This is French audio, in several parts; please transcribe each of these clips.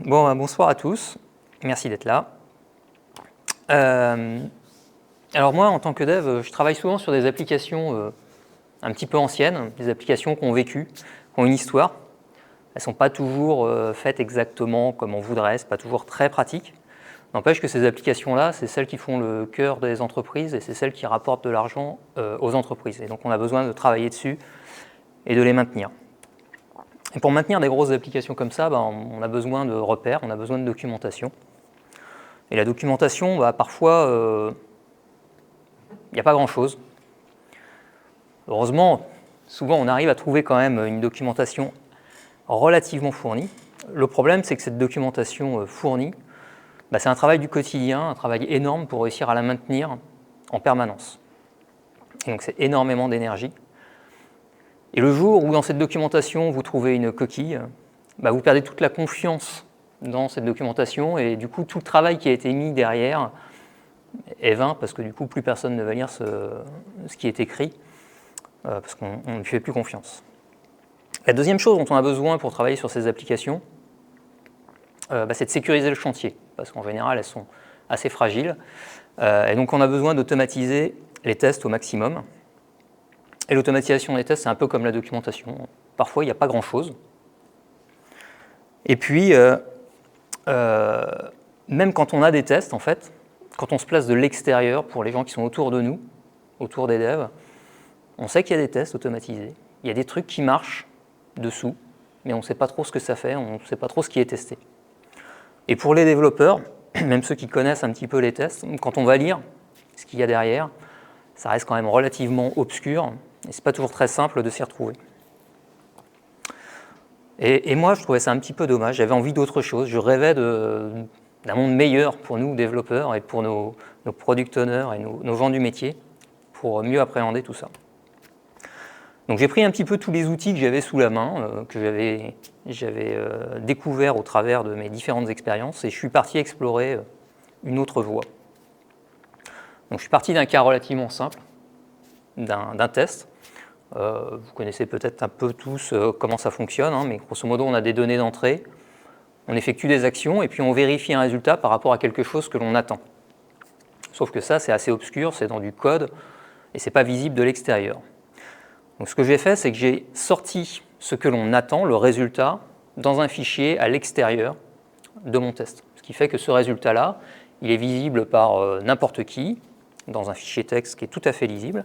Bon, bonsoir à tous, merci d'être là. Alors moi, en tant que dev, je travaille souvent sur des applications un petit peu anciennes, des applications qui ont vécu, qui ont une histoire. Elles ne sont pas toujours faites exactement comme on voudrait, ce n'est pas toujours très pratique. N'empêche que ces applications-là, c'est celles qui font le cœur des entreprises et c'est celles qui rapportent de l'argent aux entreprises. Et donc on a besoin de travailler dessus et de les maintenir. Et pour maintenir des grosses applications comme ça, on a besoin de repères, on a besoin de documentation. Et la documentation, parfois, il n'y a pas grand-chose. Heureusement, souvent on arrive à trouver quand même une documentation relativement fournie. Le problème, c'est que cette documentation fournie, c'est un travail du quotidien, un travail énorme pour réussir à la maintenir en permanence. Et donc c'est énormément d'énergie. Et le jour où dans cette documentation vous trouvez une coquille, vous perdez toute la confiance dans cette documentation et du coup tout le travail qui a été mis derrière est vain parce que du coup plus personne ne va lire ce qui est écrit parce qu'on ne lui fait plus confiance. La deuxième chose dont on a besoin pour travailler sur ces applications, c'est de sécuriser le chantier parce qu'en général elles sont assez fragiles et donc on a besoin d'automatiser les tests au maximum. Et l'automatisation des tests, c'est un peu comme la documentation. Parfois, il n'y a pas grand-chose. Et puis, même quand on a des tests, en fait, quand on se place de l'extérieur, pour les gens qui sont autour de nous, autour des devs, on sait qu'il y a des tests automatisés. Il y a des trucs qui marchent dessous, mais on ne sait pas trop ce que ça fait, on ne sait pas trop ce qui est testé. Et pour les développeurs, même ceux qui connaissent un petit peu les tests, quand on va lire ce qu'il y a derrière, ça reste quand même relativement obscur. Et ce n'est pas toujours très simple de s'y retrouver. Et moi, je trouvais ça un petit peu dommage. J'avais envie d'autre chose. Je rêvais d'un monde meilleur pour nous, développeurs, et pour nos product owners et nos gens du métier, pour mieux appréhender tout ça. Donc j'ai pris un petit peu tous les outils que j'avais sous la main, que j'avais découverts au travers de mes différentes expériences, et je suis parti explorer une autre voie. Donc je suis parti d'un cas relativement simple, d'un test. Vous connaissez peut-être un peu tous comment ça fonctionne, mais grosso modo, on a des données d'entrée, on effectue des actions et puis on vérifie un résultat par rapport à quelque chose que l'on attend. Sauf que ça, c'est assez obscur, c'est dans du code et ce n'est pas visible de l'extérieur. Donc ce que j'ai fait, c'est que j'ai sorti ce que l'on attend, le résultat, dans un fichier à l'extérieur de mon test. Ce qui fait que ce résultat-là, il est visible par n'importe qui, dans un fichier texte qui est tout à fait lisible.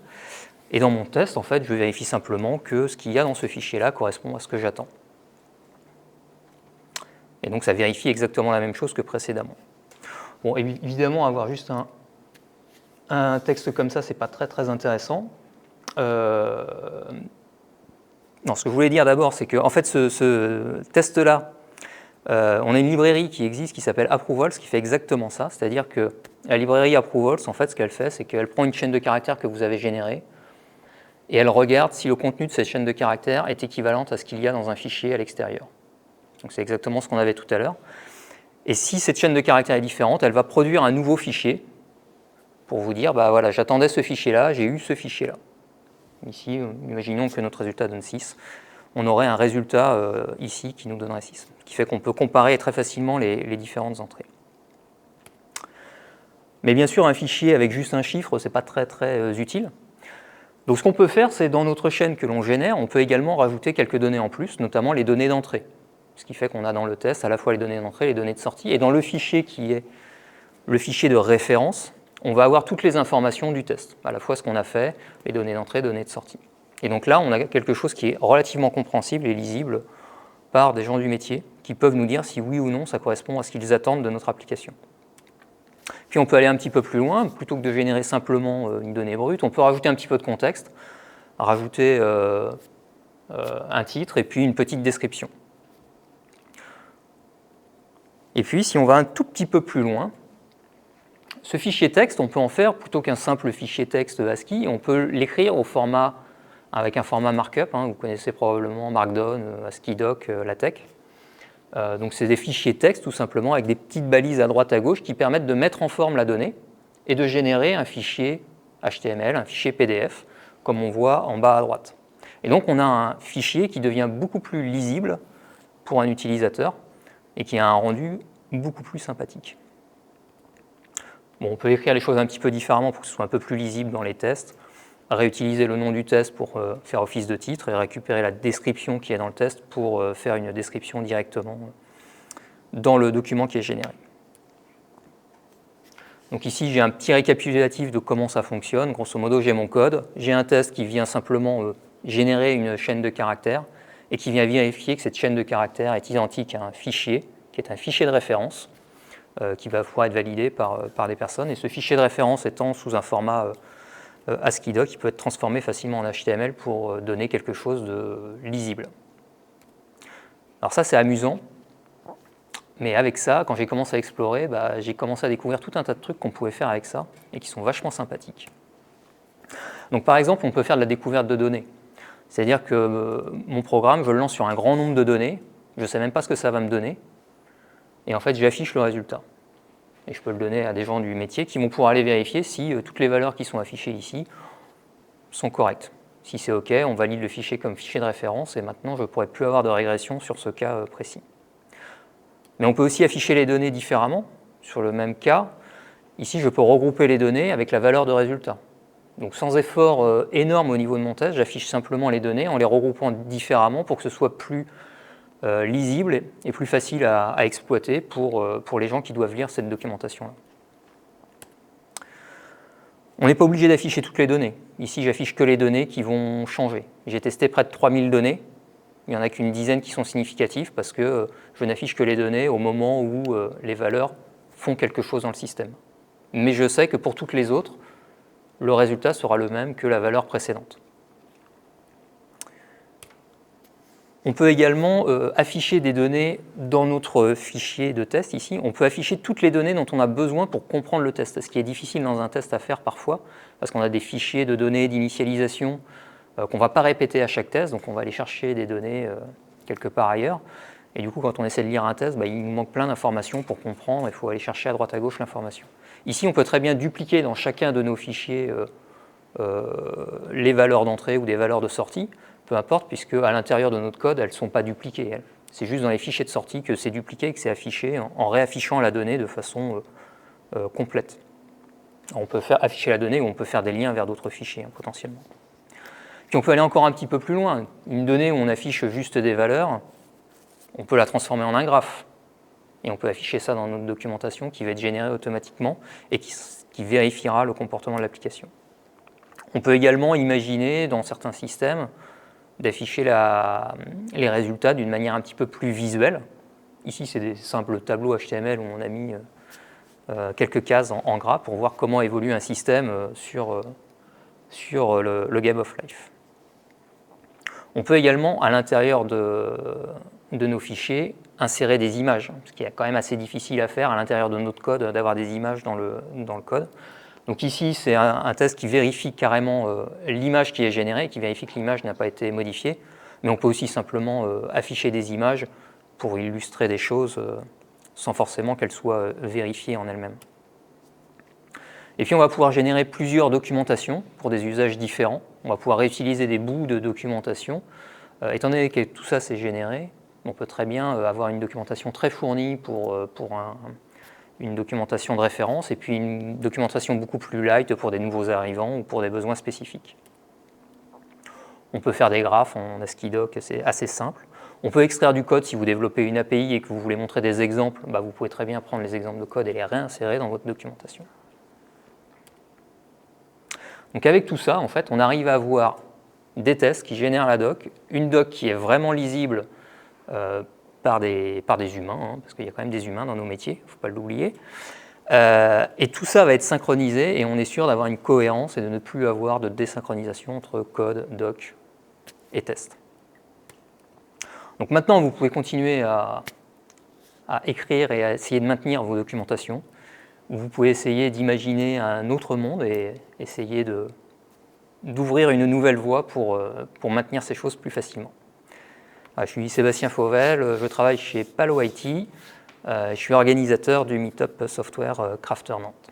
Et dans mon test, en fait, je vérifie simplement que ce qu'il y a dans ce fichier-là correspond à ce que j'attends. Et donc ça vérifie exactement la même chose que précédemment. Bon, évidemment, avoir juste un texte comme ça, c'est pas très très intéressant. Non, ce que je voulais dire d'abord, c'est que en fait, ce test-là, on a une librairie qui existe qui s'appelle Approvals, qui fait exactement ça. C'est-à-dire que la librairie Approvals, en fait, ce qu'elle fait, c'est qu'elle prend une chaîne de caractères que vous avez générée, et elle regarde si le contenu de cette chaîne de caractères est équivalente à ce qu'il y a dans un fichier à l'extérieur. Donc c'est exactement ce qu'on avait tout à l'heure. Et si cette chaîne de caractères est différente, elle va produire un nouveau fichier pour vous dire, voilà, j'attendais ce fichier-là, j'ai eu ce fichier-là. Ici, imaginons que notre résultat donne 6. On aurait un résultat ici qui nous donnerait 6. Ce qui fait qu'on peut comparer très facilement les différentes entrées. Mais bien sûr, un fichier avec juste un chiffre, ce n'est pas très très utile. Donc ce qu'on peut faire, c'est dans notre chaîne que l'on génère, on peut également rajouter quelques données en plus, notamment les données d'entrée. Ce qui fait qu'on a dans le test à la fois les données d'entrée et les données de sortie. Et dans le fichier qui est le fichier de référence, on va avoir toutes les informations du test, à la fois ce qu'on a fait, les données d'entrée, données de sortie. Et donc là, on a quelque chose qui est relativement compréhensible et lisible par des gens du métier qui peuvent nous dire si oui ou non ça correspond à ce qu'ils attendent de notre application. Puis on peut aller un petit peu plus loin, plutôt que de générer simplement une donnée brute, on peut rajouter un petit peu de contexte, rajouter un titre et puis une petite description. Et puis si on va un tout petit peu plus loin, ce fichier texte, on peut en faire, plutôt qu'un simple fichier texte ASCII, on peut l'écrire avec un format markup, vous connaissez probablement Markdown, ASCII Doc, LaTeX. Donc c'est des fichiers texte tout simplement avec des petites balises à droite à gauche qui permettent de mettre en forme la donnée et de générer un fichier HTML, un fichier PDF, comme on voit en bas à droite. Et donc on a un fichier qui devient beaucoup plus lisible pour un utilisateur et qui a un rendu beaucoup plus sympathique. Bon, on peut écrire les choses un petit peu différemment pour que ce soit un peu plus lisible dans les tests, réutiliser le nom du test pour faire office de titre et récupérer la description qui est dans le test pour faire une description directement dans le document qui est généré. Donc ici, j'ai un petit récapitulatif de comment ça fonctionne. Grosso modo, j'ai mon code, j'ai un test qui vient simplement générer une chaîne de caractères et qui vient vérifier que cette chaîne de caractères est identique à un fichier, qui est un fichier de référence, qui va pouvoir être validé par des personnes. Et ce fichier de référence étant sous un format ASCII doc, il peut être transformé facilement en HTML pour donner quelque chose de lisible. Alors ça, c'est amusant. Mais avec ça, quand j'ai commencé à explorer, j'ai commencé à découvrir tout un tas de trucs qu'on pouvait faire avec ça et qui sont vachement sympathiques. Donc par exemple, on peut faire de la découverte de données. C'est-à-dire que mon programme, je le lance sur un grand nombre de données, je ne sais même pas ce que ça va me donner, et en fait j'affiche le résultat. Et je peux le donner à des gens du métier qui vont pouvoir aller vérifier si toutes les valeurs qui sont affichées ici sont correctes. Si c'est OK, on valide le fichier comme fichier de référence et maintenant je ne pourrai plus avoir de régression sur ce cas précis. Mais on peut aussi afficher les données différemment. Sur le même cas, ici, je peux regrouper les données avec la valeur de résultat. Donc sans effort énorme au niveau de mon test, j'affiche simplement les données en les regroupant différemment pour que ce soit plus lisible et plus facile à exploiter pour les gens qui doivent lire cette documentation-là. On n'est pas obligé d'afficher toutes les données. Ici, j'affiche que les données qui vont changer. J'ai testé près de 3000 données. Il n'y en a qu'une dizaine qui sont significatives parce que je n'affiche que les données au moment où les valeurs font quelque chose dans le système. Mais je sais que pour toutes les autres, le résultat sera le même que la valeur précédente. On peut également afficher des données dans notre fichier de test ici. On peut afficher toutes les données dont on a besoin pour comprendre le test, ce qui est difficile dans un test à faire parfois, parce qu'on a des fichiers de données d'initialisation qu'on ne va pas répéter à chaque test, donc on va aller chercher des données quelque part ailleurs. Et du coup, quand on essaie de lire un test, il nous manque plein d'informations pour comprendre, il faut aller chercher à droite à gauche l'information. Ici, on peut très bien dupliquer dans chacun de nos fichiers les valeurs d'entrée ou des valeurs de sortie, peu importe, puisque à l'intérieur de notre code, elles ne sont pas dupliquées. C'est juste dans les fichiers de sortie que c'est dupliqué et que c'est affiché en réaffichant la donnée de façon complète. Alors, on peut faire afficher la donnée ou on peut faire des liens vers d'autres fichiers potentiellement. Puis on peut aller encore un petit peu plus loin. Une donnée où on affiche juste des valeurs, on peut la transformer en un graphe. Et on peut afficher ça dans notre documentation qui va être générée automatiquement et qui vérifiera le comportement de l'application. On peut également imaginer, dans certains systèmes, d'afficher les résultats d'une manière un petit peu plus visuelle. Ici, c'est des simples tableaux HTML où on a mis quelques cases en gras pour voir comment évolue un système sur le Game of Life. On peut également, à l'intérieur de nos fichiers, insérer des images, ce qui est quand même assez difficile à faire à l'intérieur de notre code, d'avoir des images dans le code. Donc ici, c'est un test qui vérifie carrément l'image qui est générée, qui vérifie que l'image n'a pas été modifiée, mais on peut aussi simplement afficher des images pour illustrer des choses sans forcément qu'elles soient vérifiées en elles-mêmes. Et puis on va pouvoir générer plusieurs documentations pour des usages différents. On va pouvoir réutiliser des bouts de documentation. Étant donné que tout ça c'est généré, on peut très bien avoir une documentation très fournie pour une documentation de référence et puis une documentation beaucoup plus light pour des nouveaux arrivants ou pour des besoins spécifiques. On peut faire des graphes en ASCII doc, c'est assez simple. On peut extraire du code si vous développez une API et que vous voulez montrer des exemples, vous pouvez très bien prendre les exemples de code et les réinsérer dans votre documentation. Donc avec tout ça, en fait, on arrive à avoir des tests qui génèrent la doc, une doc qui est vraiment lisible par des humains, parce qu'il y a quand même des humains dans nos métiers, il ne faut pas l'oublier. Et tout ça va être synchronisé et on est sûr d'avoir une cohérence et de ne plus avoir de désynchronisation entre code, doc et test. Donc maintenant, vous pouvez continuer à écrire et à essayer de maintenir vos documentations. Vous pouvez essayer d'imaginer un autre monde et essayer d'ouvrir une nouvelle voie pour maintenir ces choses plus facilement. Je suis Sébastien Fauvel, je travaille chez Palo IT, je suis organisateur du Meetup Software Crafter Nantes.